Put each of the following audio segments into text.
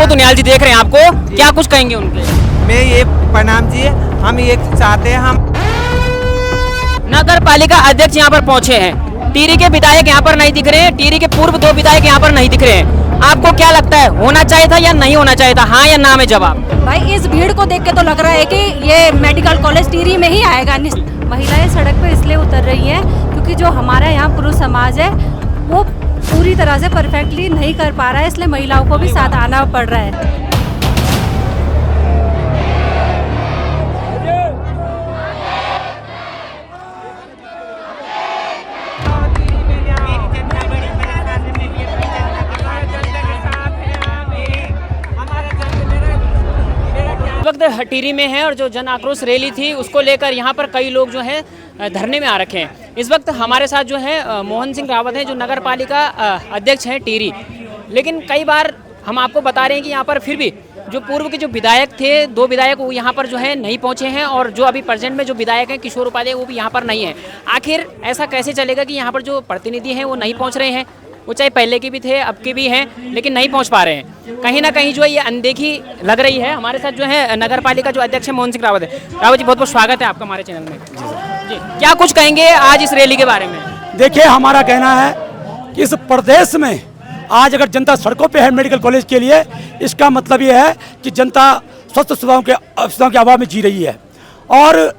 प्रमोद उनियाल जी देख रहे हैं आपको, क्या कुछ कहेंगे उनके? मैं ये प्रणाम जी, हम ये चाहते हैं, हम नगर पालिका अध्यक्ष यहाँ पर पहुंचे हैं। टिहरी के विधायक यहाँ पर नहीं दिख रहे हैं, टिहरी के पूर्व 2 विधायक यहाँ पर नहीं दिख रहे हैं। आपको क्या लगता है, होना चाहिए था या नहीं होना चाहिए था? हाँ या ना में जवाब। भाई इस भीड़ को देख के तो लग रहा है कि ये मेडिकल कॉलेज टिहरी में ही आएगा। महिलाएं सड़क पे इसलिए उतर रही हैं क्योंकि जो हमारा यहाँ पुरुष समाज है वो पूरी तरह से परफेक्टली नहीं कर पा रहा है, इसलिए महिलाओं को भी साथ आना पड़ रहा है। वक्त टिहरी में है और जो जन आक्रोश रैली थी उसको लेकर यहाँ पर कई लोग जो है धरने में आ रखे हैं। इस वक्त हमारे साथ जो है मोहन सिंह रावत हैं, जो नगर पालिका अध्यक्ष हैं टिहरी। लेकिन कई बार हम आपको बता रहे हैं कि यहाँ पर फिर भी जो पूर्व के जो विधायक थे, 2 विधायक वो यहाँ पर जो है नहीं पहुँचे हैं, और जो अभी प्रेजेंट में जो विधायक हैं किशोर उपाध्याय वो भी यहाँ पर नहीं है। आखिर ऐसा कैसे चलेगा कि यहाँ पर जो प्रतिनिधि हैं वो नहीं पहुँच रहे हैं? वो चाहे पहले के भी थे, अब के भी हैं, लेकिन नहीं पहुंच पा रहे हैं। कहीं ना कहीं जो है ये अनदेखी लग रही है। हमारे साथ जो है नगर पालिका जो अध्यक्ष है मोहन सिंह रावत है। रावत जी, बहुत बहुत स्वागत है आपका हमारे चैनल में। जी, क्या कुछ कहेंगे आज इस रैली के बारे में? देखिए, हमारा कहना है कि इस प्रदेश में आज अगर जनता सड़कों पे है मेडिकल कॉलेज के लिए, इसका मतलब ये है कि जनता स्वस्थ सुविधाओं के अभाव में जी रही है। और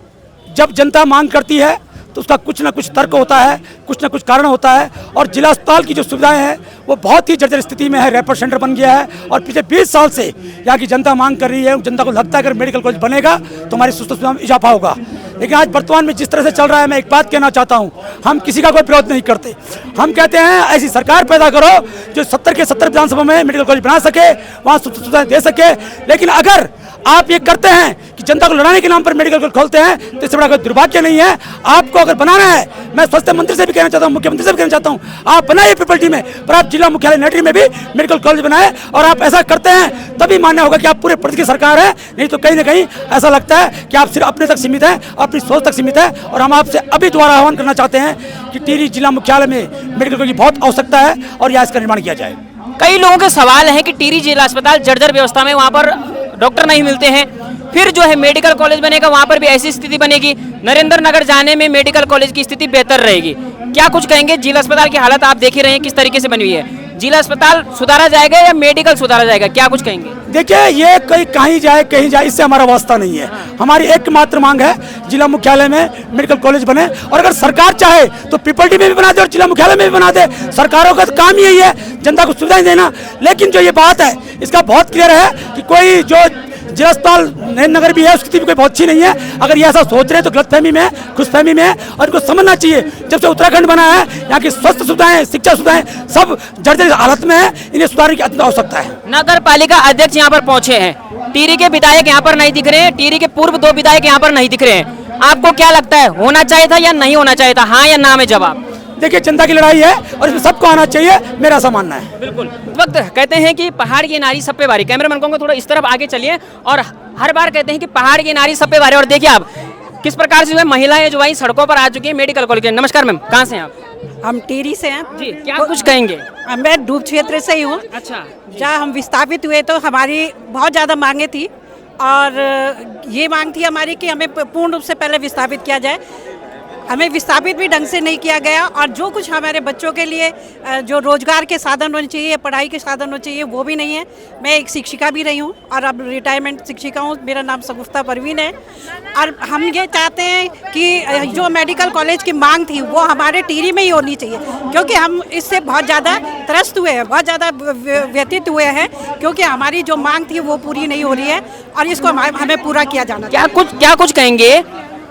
जब जनता मांग करती है तो उसका कुछ ना कुछ तर्क होता है, कुछ ना कुछ कारण होता है। और जिला अस्पताल की जो सुविधाएं हैं वो बहुत ही जर्जर स्थिति में है, रेफर सेंटर बन गया है। और पिछले 20 साल से यहाँ की जनता मांग कर रही है, जनता को लगता है अगर मेडिकल कॉलेज बनेगा तो हमारी स्वास्थ्य सुविधा में इजाफा होगा। लेकिन आज वर्तमान में जिस तरह से चल रहा है, मैं एक बात कहना चाहता हूँ, हम किसी का कोई विरोध नहीं करते। हम कहते हैं ऐसी सरकार पैदा करो जो 70 के 70 विधानसभा में मेडिकल कॉलेज बना सके, वहाँ सुविधाएं दे सके। लेकिन अगर आप ये करते हैं कि जनता को लड़ाने के नाम पर मेडिकल कॉलेज खोलते हैं तो इससे बड़ा कोई दुर्भाग्य नहीं है। आपको अगर बनाना है, मैं स्वास्थ्य मंत्री से भी कहना चाहता हूँ, मुख्यमंत्री से भी कहना चाहता हूँ, आप बनाइए पीपल्टी में, पर आप जिला मुख्यालय नेटरी में भी मेडिकल कॉलेज बनाए। और आप ऐसा करते हैं तभी मान्य होगा कि आप पूरे प्रदेश की सरकार है। नहीं तो कहीं ना कहीं ऐसा लगता है कि आप सिर्फ अपने तक सीमित हैं, अपनी सोच तक सीमित है। और हम आपसे अभी दोबारा आह्वान करना चाहते हैं कि टिहरी जिला मुख्यालय में मेडिकल कॉलेज की बहुत आवश्यकता है और यहाँ इसका निर्माण किया जाए। कई लोगों के सवाल है कि टिहरी जिला अस्पताल जर्जर व्यवस्था में, वहाँ पर डॉक्टर नहीं मिलते हैं, फिर जो है मेडिकल कॉलेज बनेगा वहाँ पर भी ऐसी स्थिति बनेगी, नरेंद्र नगर जाने में मेडिकल कॉलेज की स्थिति बेहतर रहेगी। क्या कुछ कहेंगे? जिला अस्पताल की हालत आप देख ही रहे हैं किस तरीके से बनी हुई है। जिला अस्पताल सुधारा जाएगा या मेडिकल सुधारा जाएगा, क्या कुछ कहेंगे? देखिए, ये कहीं जाए इससे हमारा वास्ता नहीं है। हमारी एकमात्र मांग है जिला मुख्यालय में मेडिकल कॉलेज बने। और अगर सरकार चाहे तो पीपल्टी में भी बना दे और जिला मुख्यालय में भी बना दे। सरकारों का तो काम यही है जनता को सुविधाएं देना। लेकिन जो ये बात है इसका बहुत क्लियर है कि कोई जो जिला अस्पताल नगर भी है उसकी भी कोई बहुत अच्छी नहीं है। अगर ये ऐसा सोच रहे हैं तो गलतफहमी में है, खुशफहमी में है। और इनको समझना चाहिए, जब से उत्तराखंड बना है यहाँ की स्वास्थ्य सुविधाएं, शिक्षा सुविधाएं सब जर्जर हालत में है, इन्हें सुधारने की अत्यंत आवश्यकता है। नगर पालिका अध्यक्ष यहाँ पर पहुंचे हैं, टिहरी के विधायक यहाँ पर नहीं दिख रहे हैं, टिहरी के पूर्व 2 विधायक यहाँ पर नहीं दिख रहे हैं। आपको क्या लगता है, होना चाहिए था या नहीं होना चाहिए था? हाँ या ना में जवाब। देखिए, जनता की लड़ाई है और इसमें सबको आना चाहिए, मेरा ऐसा मानना है। बिल्कुल। इस वक्त कहते हैं कि पहाड़ की नारी सब पे भारी। कैमरामैन को थोड़ा इस तरफ आगे चलिए। और हर बार कहते हैं कि पहाड़ की नारी सब पे भारी। और देखिए आप किस प्रकार से जो है महिलाएं जो वही सड़कों पर आ चुकी हैं मेडिकल कॉलेज के। नमस्कार मैम, कहाँ से हैं आप? हम टिहरी से हैं जी, क्या कुछ कहेंगे? मैं डूब क्षेत्र से ही हूँ। अच्छा, जहाँ हम विस्थापित हुए तो हमारी बहुत ज़्यादा मांगे थी और ये मांग थी हमारी कि हमें पूर्ण रूप से पहले विस्थापित किया जाए। हमें विस्थापित भी ढंग से नहीं किया गया और जो कुछ हमारे बच्चों के लिए जो रोजगार के साधन होने चाहिए, पढ़ाई के साधन होने चाहिए, वो भी नहीं है। मैं एक शिक्षिका भी रही हूँ और अब रिटायरमेंट शिक्षिका हूँ। मेरा नाम सगुफ्ता परवीन है। और हम ये चाहते हैं कि जो मेडिकल कॉलेज की मांग थी वो हमारे टिहरी में ही होनी चाहिए, क्योंकि हम इससे बहुत ज़्यादा त्रस्त हुए हैं, बहुत ज़्यादा व्यतीत हुए हैं, क्योंकि हमारी जो मांग थी वो पूरी नहीं हो रही है और इसको हमें पूरा किया जाना चाहिए। क्या कुछ कहेंगे?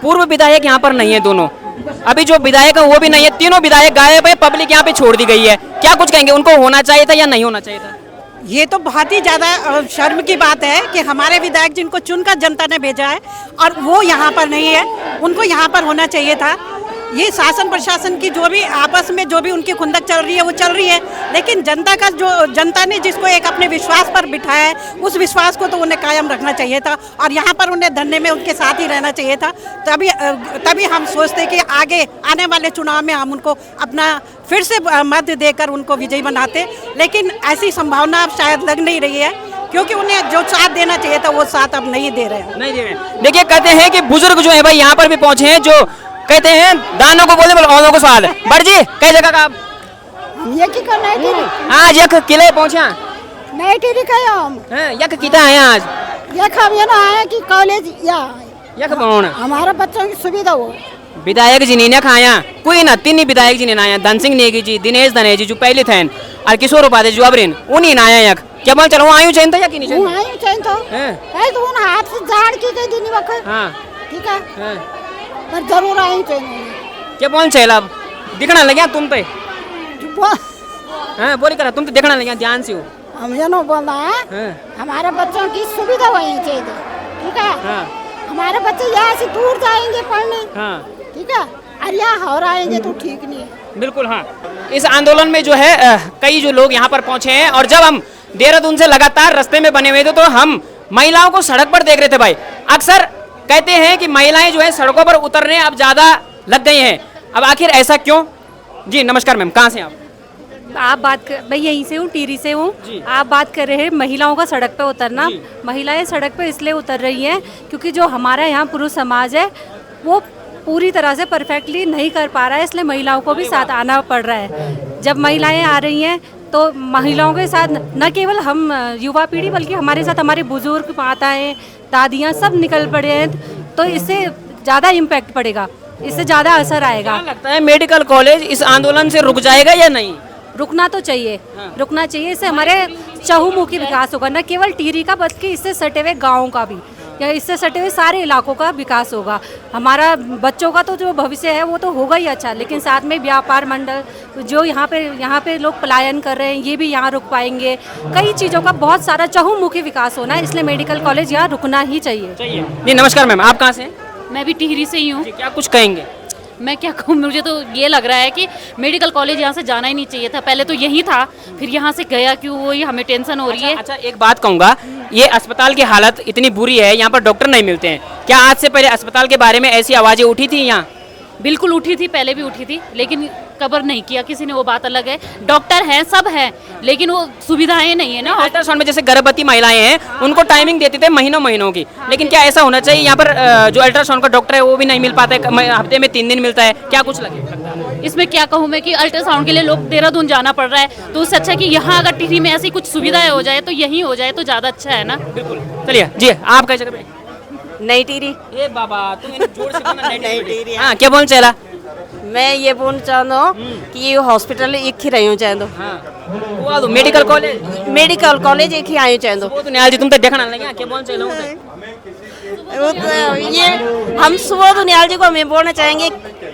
पूर्व विधायक यहाँ पर नहीं है, दोनों अभी जो विधायक है वो भी नहीं है, तीनों विधायक गायब है, पब्लिक यहाँ पे छोड़ दी गई है। क्या कुछ कहेंगे, उनको होना चाहिए था या नहीं होना चाहिए था? ये तो बहुत ही ज़्यादा शर्म की बात है कि हमारे विधायक जिनको चुनकर जनता ने भेजा है और वो यहाँ पर नहीं है, उनको यहाँ पर होना चाहिए था। ये शासन प्रशासन की जो भी आपस में जो भी उनकी खुंदक चल रही है वो चल रही है, लेकिन जनता का जो जनता ने जिसको एक अपने विश्वास पर बिठाया है उस विश्वास को तो उन्हें कायम रखना चाहिए था और यहाँ पर उन्हें धरने में उनके साथ ही रहना चाहिए था। तभी हम सोचते कि आगे आने वाले चुनाव में हम उनको अपना फिर से मत देकर उनको विजयी बनाते, लेकिन ऐसी संभावना अब शायद लग नहीं रही है। क्योंकि उन्हें जो साथ देना चाहिए था वो साथ अब नहीं दे रहे हैं। नहीं दे रहे। देखिए कहते हैं कि बुजुर्ग जो है भाई यहाँ पर भी पहुंचे हैं, जो कहते हैं दानों को बोले औरों को स्वाद। बड़ जी कई जगह का आप ये की कर नहीं टीरी आज यक किले पहुंचे नहीं टीरी कयो हम हैं, यक किता है आज ये खब ये ना है कि कॉलेज या यक पहुंच हमारे बच्चों की सुविधा हो। विधायक जी ने खाया कोई ना तीन विधायक जी ने आया, धन सिंह नेगी जी, दिनेश धने जी जो पहले थे और किशोर उपाध्याय जो अबरिन उन्हीं ने आया यक क्या बोल चलो आयु चाहिए था या कि नहीं हूँ चाहिए? आई चाहिए तो हैं? है तो उन हाथ से झाड़ की गई दिन वक्त हाँ ठीक है हैं। पर जरूर आई चाहिए क्या बोल चला अब दिखना लगे तुम पे वो हैं बोली करा तुम तो देखना लगे ध्यान से हो हम ये ना बोल रहे हैं हैं? हमारे बच्चों की सुविधा होनी चाहिए ठीक है। हाँ हमारे बच्चे यहाँ से दूर जाएंगे पढ़ने हाँ ठीक है और यहाँ हो आएंगे तो ठीक नहीं है। बिल्कुल हाँ। इस आंदोलन में जो है कई जो लोग यहाँ पर पहुंचे हैं और जब हम देहरादून से लगातार रास्ते में बने हुए थे तो हम महिलाओं को सड़क पर देख रहे थे भाई। अक्सर कहते हैं कि महिलाएं जो है सड़कों पर उतरने अब ज्यादा लग गई हैं, अब आखिर ऐसा क्यों? जी नमस्कार मैम, कहाँ से आप बात कर, मैं यहीं से हूँ, टिहरी से हूँ। जी। आप बात कर रहे हैं महिलाओं का सड़क पे उतरना। महिलाएं सड़क पे इसलिए उतर रही हैं क्योंकि जो हमारा यहाँ पुरुष समाज है वो पूरी तरह से परफेक्टली नहीं कर पा रहा है, इसलिए महिलाओं को भी साथ आना पड़ रहा है। जब महिलाएं आ रही हैं तो महिलाओं के साथ न केवल हम युवा पीढ़ी बल्कि हमारे साथ हमारे बुजुर्ग, माताएं, दादियाँ सब निकल पड़े हैं, तो इससे ज़्यादा इम्पैक्ट पड़ेगा, इससे ज़्यादा असर आएगा। क्या लगता है मेडिकल कॉलेज इस आंदोलन से रुक जाएगा या नहीं? रुकना तो चाहिए, रुकना चाहिए। इससे हमारे चहुमुखी विकास होगा, न केवल टिहरी का बल्कि इससे सटे हुए गाँव का भी, या इससे सटे हुए सारे इलाकों का विकास होगा। हमारा बच्चों का तो जो भविष्य है वो तो होगा ही अच्छा, लेकिन साथ में व्यापार मंडल जो यहाँ पे लोग पलायन कर रहे हैं ये भी यहाँ रुक पाएंगे। कई चीज़ों का बहुत सारा चहुमुखी विकास होना है, इसलिए मेडिकल कॉलेज यहाँ रुकना ही चाहिए। जी नमस्कार मैम, आप कहाँ से हैं? मैं भी टिहरी से ही हूँ। जी, क्या कुछ कहेंगे? मैं क्या कहूँ, मुझे तो ये लग रहा है कि मेडिकल कॉलेज यहाँ से जाना ही नहीं चाहिए था। पहले तो यही था, फिर यहाँ से गया क्यों वो ही हमें टेंशन हो रही है। अच्छा एक बात कहूँगा, ये अस्पताल की हालत इतनी बुरी है, यहाँ पर डॉक्टर नहीं मिलते हैं। क्या आज से पहले अस्पताल के बारे में ऐसी आवाज़ें उठी थी यहाँ? बिल्कुल उठी थी, पहले भी उठी थी, लेकिन कवर नहीं किया किसी ने, वो बात अलग है। डॉक्टर हैं, सब हैं, लेकिन वो सुविधाएं नहीं है ना। अल्ट्रासाउंड में जैसे गर्भवती महिलाएं हैं उनको टाइमिंग देते थे महीनों की, लेकिन क्या ऐसा होना चाहिए यहाँ पर जो अल्ट्रासाउंड का डॉक्टर है वो भी नहीं मिल पाता है, हफ्ते में 3 दिन मिलता है? क्या कुछ लगता है इसमें? क्या कहूँ मैं कि अल्ट्रासाउंड के लिए लोग देहरादून जाना पड़ रहा है, तो उससे अच्छा कि यहाँ अगर टिहरी में ऐसी कुछ सुविधाएं हो जाए तो यहीं हो जाए तो ज़्यादा अच्छा है ना। बिल्कुल। चलिए जी, आप कैसे जगह पे? नई टिहरी। ए बाबा तुम इन्हें जोर से बोलना, नहीं टिहरी। हाँ क्या बोल चला? मैं ये बोलना चाहता हूँ कि ये हॉस्पिटल एक ही रही हूँ चाहे हाँ मेडिकल कॉलेज मेडिकल कॉलेज एक ही आयु चाहे वो तो न्याल जी तुम तो देखना लगे क्या बोल चलो ये हम सुबोध निहाल जी को हमें बोलना चाहेंगे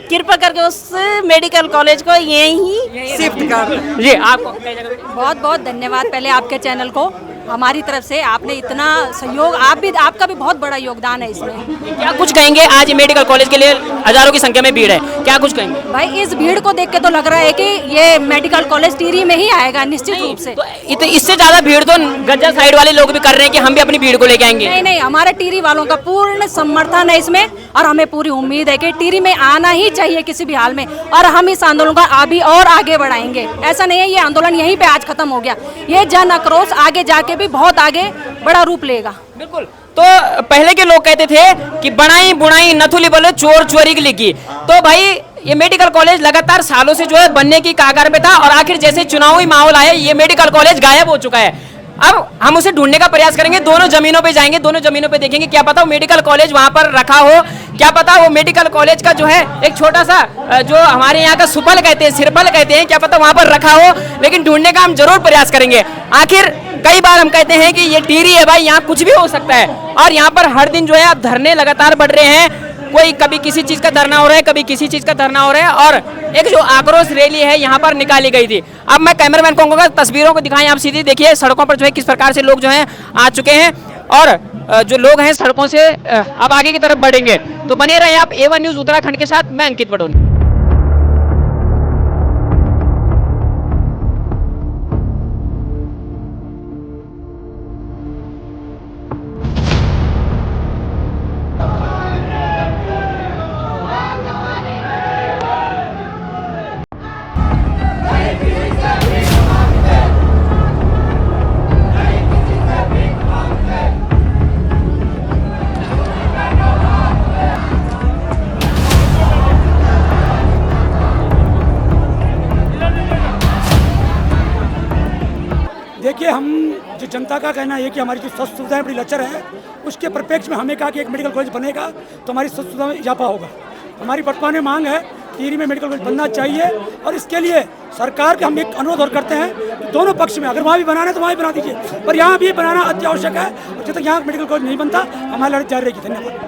कृपा करके उस मेडिकल कॉलेज को यहीं शिफ्ट कर। जी आपको कई जगह पे? बहुत बहुत धन्यवाद पहले आपके चैनल को, हमारी तरफ से आपने इतना सहयोग, आपका भी बहुत बड़ा योगदान है इसमें। क्या कुछ कहेंगे? आज मेडिकल कॉलेज के लिए हजारों की संख्या में भीड़ है, क्या कुछ कहेंगे? भाई इस भीड़ को देख के तो लग रहा है कि ये मेडिकल कॉलेज टिहरी में ही आएगा निश्चित रूप से। तो इससे ज्यादा भीड़ तो गज्जर साइड वाले लोग भी कर रहे हैं कि हम भी अपनी भीड़ को लेके आएंगे। नहीं, हमारे टिहरी वालों का पूर्ण समर्थन है इसमें, और हमें पूरी उम्मीद है कि टिहरी में आना ही चाहिए किसी भी हाल में, और हम इस आंदोलन को अभी और आगे बढ़ाएंगे। ऐसा नहीं है ये आंदोलन यहीं पे आज खत्म हो गया, ये जन आक्रोश आगे जाके भी बहुत आगे बड़ा रूप लेगा। बिल्कुल। तो पहले के लोग कहते थे कि बनाई बुनाई नथुली बोले चोर चोरी की लिखी, तो भाई ये मेडिकल कॉलेज लगातार सालों से जो है बनने की कगार पे था, और आखिर जैसे चुनावी माहौल आया ये मेडिकल कॉलेज गायब हो चुका है। अब हम उसे ढूंढने का प्रयास करेंगे, दोनों जमीनों पे जाएंगे, दोनों जमीनों पे देखेंगे, क्या पता वो मेडिकल कॉलेज वहां पर रखा हो, क्या पता वो मेडिकल कॉलेज का जो है एक छोटा सा जो हमारे यहाँ का सुपल कहते हैं, सिरपल कहते हैं, क्या पता वहां पर रखा हो, लेकिन ढूंढने का हम जरूर प्रयास करेंगे। आखिर कई बार हम कहते हैं कि ये टिहरी है भाई, यहाँ कुछ भी हो सकता है, और यहाँ पर हर दिन जो है अब धरने लगातार बढ़ रहे हैं, कोई कभी किसी चीज का धरना हो रहा है, कभी किसी चीज का धरना हो रहा है, और एक जो आक्रोश रैली है यहाँ पर निकाली गई थी। अब मैं कैमरामैन को कहूँगा तस्वीरों को दिखाएं, आप सीधी देखिए सड़कों पर जो है किस प्रकार से लोग जो हैं आ चुके हैं, और जो लोग हैं सड़कों से अब आगे की तरफ बढ़ेंगे। तो बने रहे आप A1 न्यूज़ उत्तराखंड के साथ, मैं अंकित पटोनी। देखिए, हम जो जनता का कहना है कि हमारी जो स्वास्थ्य सुविधाएं बड़ी लचर है, उसके परिप्रेक्ष्य में हमें कहा कि एक मेडिकल कॉलेज बनेगा तो हमारी स्वास्थ्य सुविधा में इजाफा होगा। हमारी वर्तमान में मांग है टिहरी में मेडिकल कॉलेज बनना चाहिए, और इसके लिए सरकार के हम एक अनुरोध और करते हैं कि दोनों पक्ष में, अगर वहाँ भी बनाना है तो वहाँ भी बना दीजिए, पर यहाँ भी बनाना अत्यावश्यक है। और जब तक यहाँ मेडिकल कॉलेज नहीं बनता, हमारी लड़ाई जारी रहेगी। धन्यवाद।